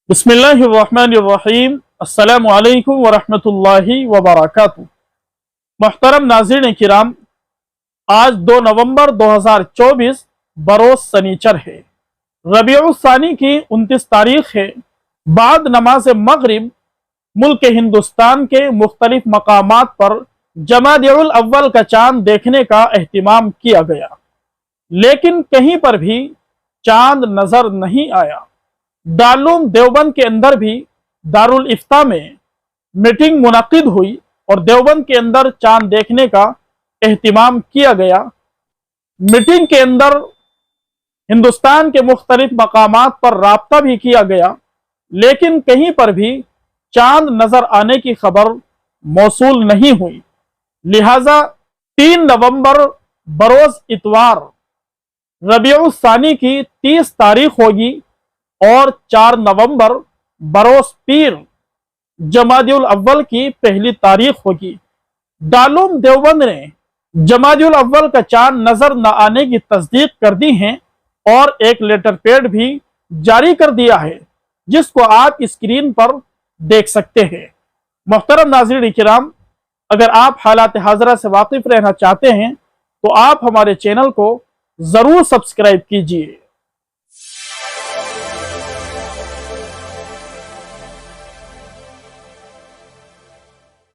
बिस्मिल्लाहिर्रहमानिर्रहीम। अस्सलामु अलैकुम वरहमतुल्लाहि वबरकातुहू। मुहतरम नाज़रीन किराम, आज 2 नवंबर 2024 बरोज़ सनीचर है। रबीउल सानी की 29 तारीख है। बाद नमाज मगरिब मुल्क हिंदुस्तान के मुख्तलिफ मकामात पर जमादिउल अव्वल का चांद देखने का एहतिमाम किया गया, लेकिन कहीं पर भी चांद नजर नहीं आया। दारुल देवबंद के अंदर भी दारुल इफ्ता में मीटिंग मुनक्किद हुई और देवबंद के अंदर चांद देखने का एहतिमाम किया गया। मीटिंग के अंदर हिंदुस्तान के मुख्तलिफ मकामात पर राब्ता भी किया गया, लेकिन कहीं पर भी चांद नजर आने की खबर मौसूल नहीं हुई। लिहाजा 3 नवंबर बरोज इतवार रबीउल सानी की 30 तारीख होगी और 4 नवंबर बरोज पीर जमादिउल अव्वल की पहली तारीख होगी। दारुल देवबंद ने जमादिउल अव्वल का चांद नजर न आने की तस्दीक कर दी है और एक लेटर पैड भी जारी कर दिया है, जिसको आप स्क्रीन पर देख सकते हैं। मुहतरम नाज़रीन किराम, अगर आप हालात हाज़रा से वाकिफ रहना चाहते हैं तो आप हमारे चैनल को जरूर सब्सक्राइब कीजिए।